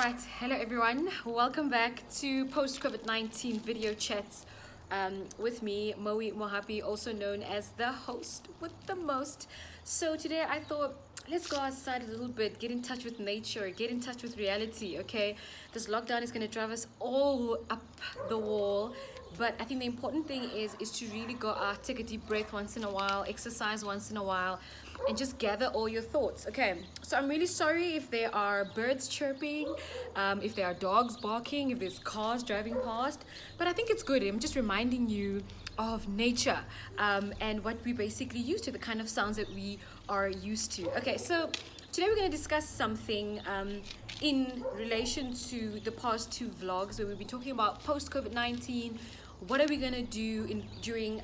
Alright, hello everyone. Welcome back to post-COVID-19 video chats with me, Moe Mohapi, also known as the host with the most. So today I thought, let's go outside a little bit, get in touch with nature, get in touch with reality, okay? This lockdown is going to drive us all up the wall. But I think the important thing is to really go out, take a deep breath once in a while, exercise once in a while, and just gather all your thoughts. Okay, so I'm really sorry if there are birds chirping, if there are dogs barking, if there's cars driving past, but I think it's good. I'm just reminding you of nature and what we basically used to, the kind of sounds that we are used to. Okay, so today we're going to discuss something in relation to the past two vlogs where we've been talking about post-COVID-19. What are we going to do during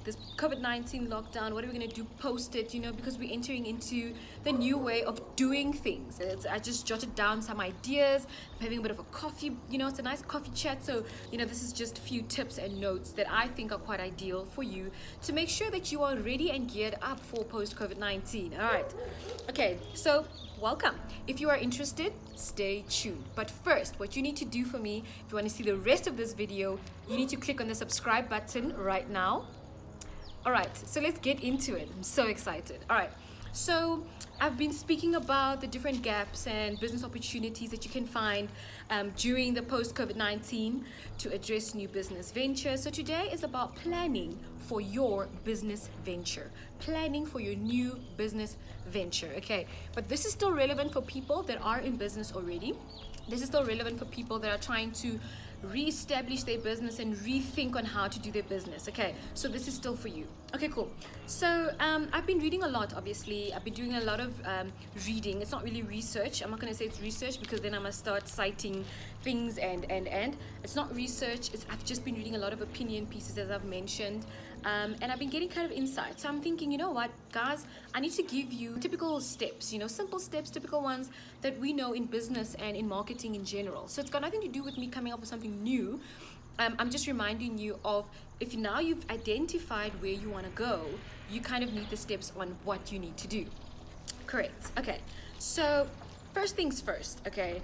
this COVID-19 lockdown? What are we going to do post it, because we're entering into the new way of doing things. I just jotted down some ideas. I'm having a bit of a coffee, it's a nice coffee chat. So, this is just a few tips and notes that I think are quite ideal for you to make sure that you are ready and geared up for post-COVID-19. All right. Okay, so welcome. If you are interested, stay tuned. But first, what you need to do for me, if you want to see the rest of this video, you need to click on the subscribe button right now. All right, so let's get into it. I'm so excited. All right, so I've been speaking about the different gaps and business opportunities that you can find during the post-COVID-19 to address new business ventures. So today is about planning for your business venture, planning for your new business venture. Okay, but this is still relevant for people that are in business already. This is still relevant for people that are trying to re-establish their business and rethink on how to do their business. Okay, so this is still for you. Okay, cool. So I've been reading a lot. Obviously I've been doing a lot of reading. It's not really research. I'm not going to say it's research because then I must start citing things and it's not research. I've just been reading a lot of opinion pieces, as I've mentioned, and I've been getting kind of insight. So I'm thinking, you know what, guys, I need to give you typical steps, simple steps, typical ones that we know in business and in marketing in general. So it's got nothing to do with me coming up with something new. I'm just reminding you of, if now you've identified where you want to go, you kind of need the steps on what you need to do. Correct. Okay, so first things first. Okay,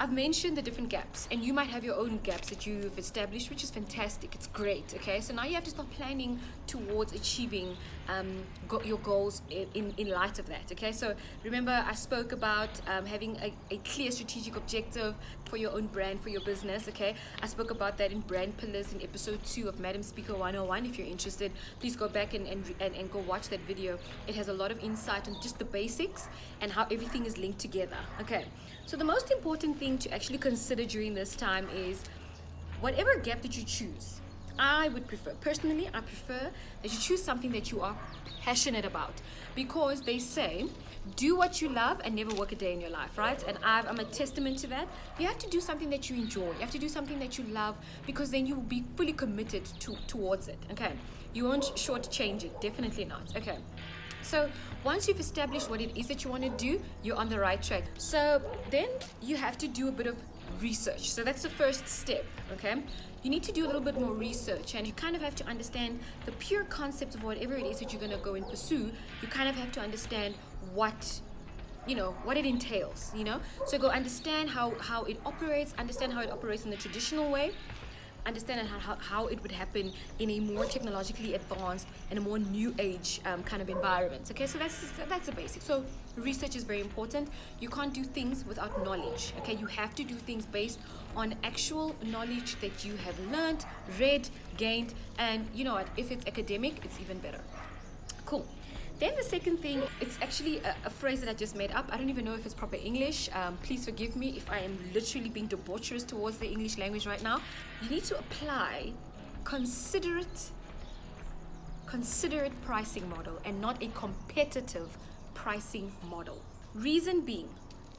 I've mentioned the different gaps, and you might have your own gaps that you've established, which is fantastic. It's great. Okay, so now you have to start planning towards achieving your goals in light of that. Okay, so remember I spoke about having a clear strategic objective for your own brand, for your business. Okay, I spoke about that in Brand Pillars in episode 2 of Madam Speaker 101. If you're interested, please go back and go watch that video. It has a lot of insight on just the basics and how everything is linked together. Okay, so the most important thing to actually consider during this time is whatever gap that you choose. I prefer that you choose something that you are passionate about, because they say do what you love and never work a day in your life, right? And I'm a testament to that. You have to do something that you enjoy. You have to do something that you love, because then you will be fully committed towards it. Okay, you won't shortchange it, definitely not. Okay, so once you've established what it is that you want to do, you're on the right track. So then you have to do a bit of research. So that's the first step. Okay, you need to do a little bit more research, and you kind of have to understand the pure concept of whatever it is that you're going to go and pursue. You kind of have to understand what it entails. So go understand how it operates, understand how it operates in the traditional way, understand how it would happen in a more technologically advanced and a more new age kind of environment. Okay, so that's the basic. So research is very important. You can't do things without knowledge. Okay, you have to do things based on actual knowledge that you have learned, read, gained, and you know what, if it's academic, it's even better. Cool. Then the second thing, it's actually a phrase that I just made up. I don't even know if it's proper English. Please forgive me if I am literally being debaucherous towards the English language right now. You need to apply considerate pricing model and not a competitive pricing model. Reason being,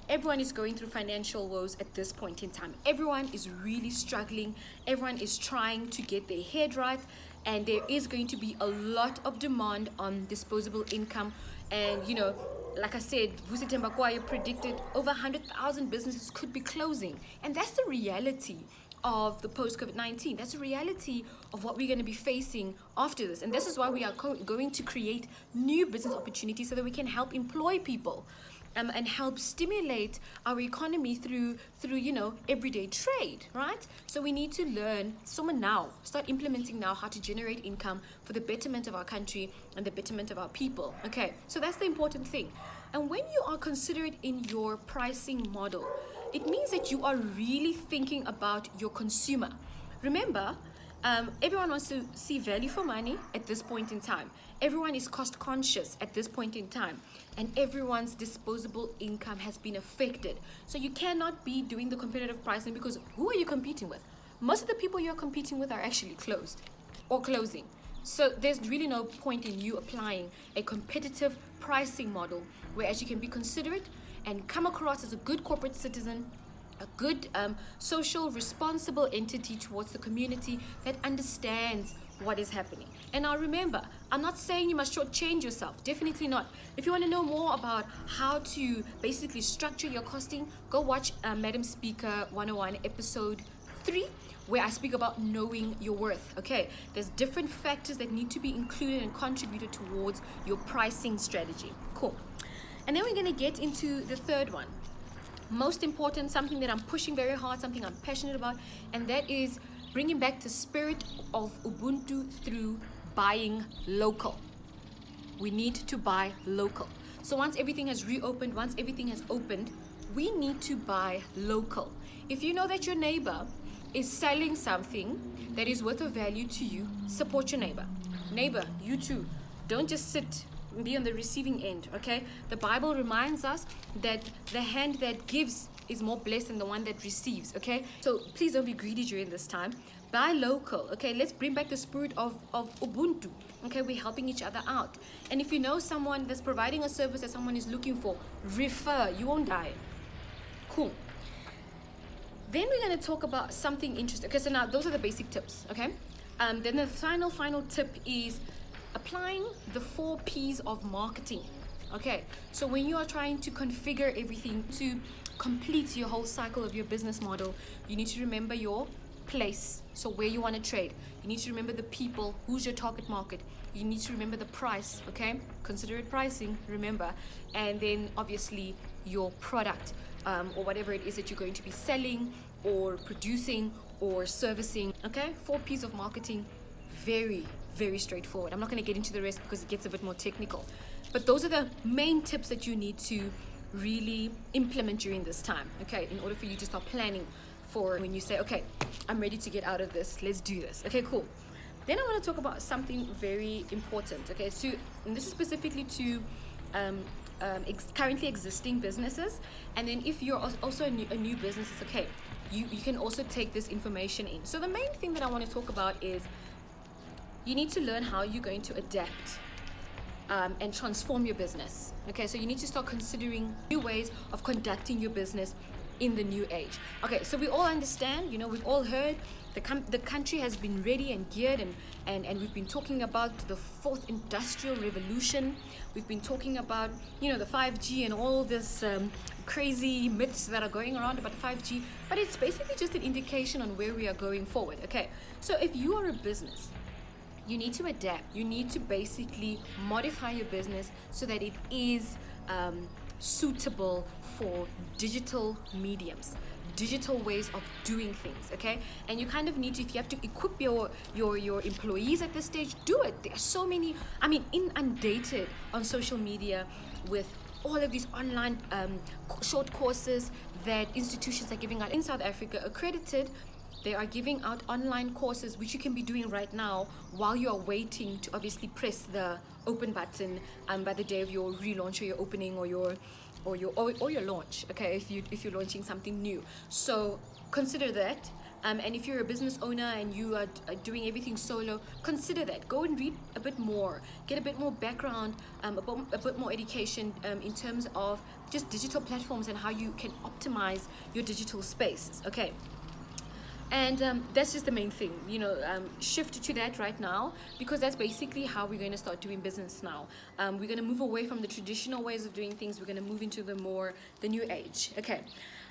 everyone is going through financial woes at this point in time. Everyone is really struggling. Everyone is trying to get their head right. And there is going to be a lot of demand on disposable income. And, like I said, Vusi Tembakwayo predicted over 100,000 businesses could be closing. And that's the reality of the post-COVID-19. That's the reality of what we're going to be facing after this. And this is why we are going to create new business opportunities so that we can help employ people. and help stimulate our economy through everyday trade, right? So we need to learn someone now, start implementing now how to generate income for the betterment of our country and the betterment of our people. Okay, so that's the important thing. And when you are considerate in your pricing model, it means that you are really thinking about your consumer. Remember, everyone wants to see value for money at this point in time. Everyone is cost conscious at this point in time, and everyone's disposable income has been affected. So you cannot be doing the competitive pricing, because who are you competing with? Most of the people you're competing with are actually closed or closing. So there's really no point in you applying a competitive pricing model, whereas you can be considerate and come across as a good corporate citizen, a good social responsible entity towards the community that understands what is happening. And now remember, I'm not saying you must shortchange yourself, definitely not. If you want to know more about how to basically structure your costing, go watch Madam Speaker 101 episode 3, where I speak about knowing your worth. Okay, there's different factors that need to be included and contributed towards your pricing strategy. Cool. And then we're going to get into the third one. Most important, something that I'm pushing very hard, something I'm passionate about, and that is bringing back the spirit of Ubuntu through buying local. We need to buy local. So once everything has reopened, once everything has opened, we need to buy local. If you know that your neighbor is selling something that is worth of value to you, support your neighbor. Neighbor, you too, don't just sit and be on the receiving end, okay? The Bible reminds us that the hand that gives is more blessed than the one that receives, okay? So please don't be greedy during this time. Buy local, okay? Let's bring back the spirit of Ubuntu, okay? We're helping each other out. And if you know someone that's providing a service that someone is looking for, refer. You won't die. Cool. Then we're going to talk about something interesting. Okay, so now those are the basic tips, okay? Then the final tip is applying the 4 P's of marketing. Okay, so when you are trying to configure everything to complete your whole cycle of your business model, you need to remember your place, so where you want to trade. You need to remember the people, who's your target market. You need to remember the price, okay? Considerate pricing, remember. And then obviously your product, or whatever it is that you're going to be selling or producing or servicing, okay? 4 P's of marketing, very straightforward. I'm not going to get into the rest because it gets a bit more technical, but those are the main tips that you need to really implement during this time, okay, in order for you to start planning for when you say, okay, I'm ready to get out of this, let's do this. Okay, cool. Then I want to talk about something very important, okay, so, and this is specifically to currently existing businesses, and then if you're also a new business, it's okay, you can also take this information in. So the main thing that I want to talk about is you need to learn how you're going to adapt and transform your business. Okay, so you need to start considering new ways of conducting your business in the new age. Okay, so we all understand, we've all heard the country has been ready and geared, and we've been talking about the 4th industrial revolution. We've been talking about, the 5G and all this crazy myths that are going around about 5G, but it's basically just an indication on where we are going forward. Okay, so if you are a business, you need to adapt. You need to basically modify your business so that it is suitable for digital mediums, digital ways of doing things, okay? And you kind of need to, if you have to equip your employees at this stage, do it. There are so many, inundated on social media with all of these online short courses that institutions are giving out in South Africa, accredited. They are giving out online courses, which you can be doing right now while you are waiting to obviously press the open button by the day of your relaunch or your opening or your launch. Okay, if you're launching something new, so consider that. And if you're a business owner and you are doing everything solo, consider that. Go and read a bit more, get a bit more background, a bit more education in terms of just digital platforms and how you can optimize your digital spaces. Okay. And that's just the main thing, shift to that right now, because that's basically how we're going to start doing business now. We're going to move away from the traditional ways of doing things. We're going to move into the new age. Okay.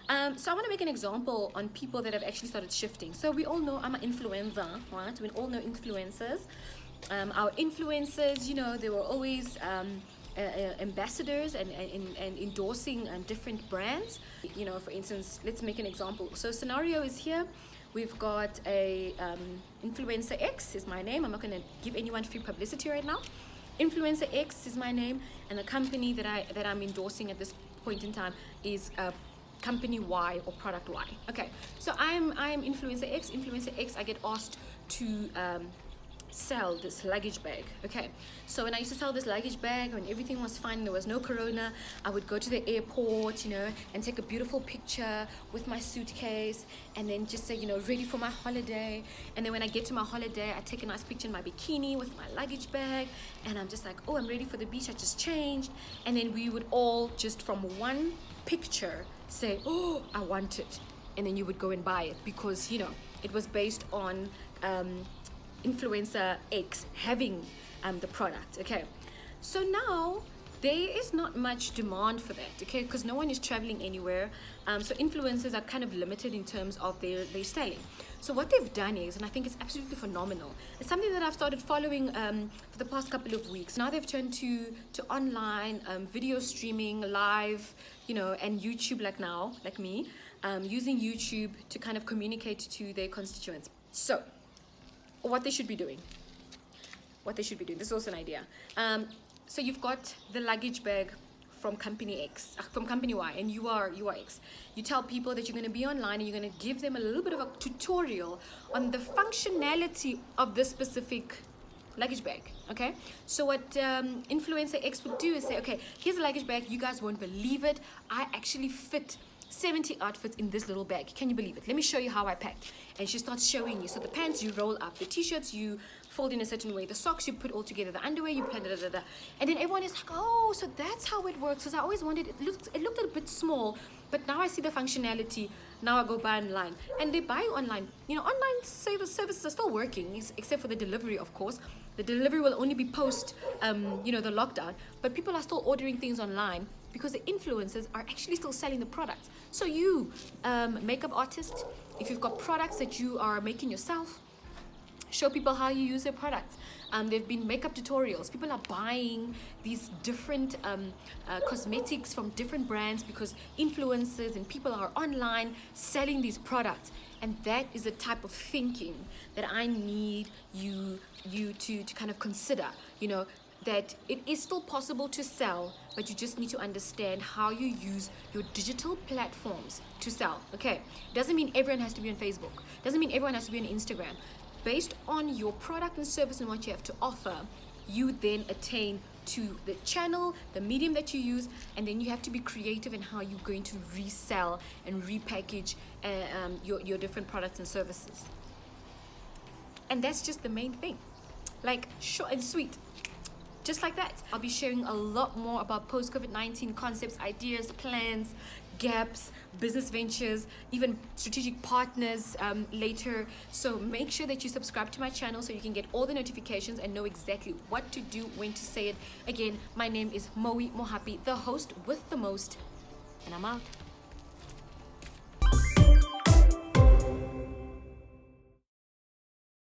So I want to make an example on people that have actually started shifting. So we all know I'm an influencer, right? We all know influencers. Our influencers, they were always ambassadors and endorsing different brands. You know, for instance, let's make an example. So scenario is here. We've got a Influencer X is my name. I'm not going to give anyone free publicity right now. Influencer X is my name, and the company that I'm endorsing at this point in time is company Y or product Y. Okay, so I'm Influencer X. Influencer X, I get asked to sell this luggage bag. Okay, so when I used to sell this luggage bag, when everything was fine, there was no corona, I would go to the airport, you know, and take a beautiful picture with my suitcase, and then just say, you know, ready for my holiday. And then when I get to my holiday, I take a nice picture in my bikini with my luggage bag, and I'm just like, oh, I'm ready for the beach, I just changed. And then we would all just from one picture say, oh, I want it, and then you would go and buy it, because, you know, it was based on Influencer X having the product. Okay, so now there is not much demand for that, okay, because no one is traveling anywhere, so influencers are kind of limited in terms of their selling. So what they've done is, and I think it's absolutely phenomenal, it's something that I've started following for the past couple of weeks. Now they've turned to online video streaming, live, you know, and YouTube, like now, like me, using YouTube to kind of communicate to their constituents. So what they should be doing, this is also an idea. So you've got the luggage bag from company X, from company Y, and you are X. You tell people that you're going to be online, and you're going to give them a little bit of a tutorial on the functionality of this specific luggage bag. Okay, so what Influencer X would do is say, okay, here's a luggage bag, you guys won't believe it, I actually fit 70 outfits in this little bag. Can you believe it? Let me show you how I packed. And she starts showing you. So the pants you roll up, the t-shirts you fold in a certain way, the socks you put all together, the underwear you put, and then everyone is like, oh, so that's how it works. Because I always wondered, it looked a bit small, but now I see the functionality. Now I go buy online, and they buy online. You know, online services are still working, except for the delivery, of course. The delivery will only be post, you know, the lockdown. But people are still ordering things online because the influencers are actually still selling the products. So you, makeup artist, if you've got products that you are making yourself, show people how you use their products. There have been makeup tutorials. People are buying these different cosmetics from different brands because influencers and people are online selling these products. And that is the type of thinking that I need you to kind of consider, you know, that it is still possible to sell, but you just need to understand how you use your digital platforms to sell. Okay, doesn't mean everyone has to be on Facebook, doesn't mean everyone has to be on Instagram. Based on your product and service and what you have to offer, you then attain to the channel, the medium that you use, and then you have to be creative in how you're going to resell and repackage your different products and services. And that's just the main thing, like short and sweet. Just like that. I'll be sharing a lot more about post-COVID-19 concepts, ideas, plans, gaps, business ventures, even strategic partners later. So make sure that you subscribe to my channel so you can get all the notifications and know exactly what to do, when to say it. Again, my name is Moe Mohapi, the host with the most, and I'm out.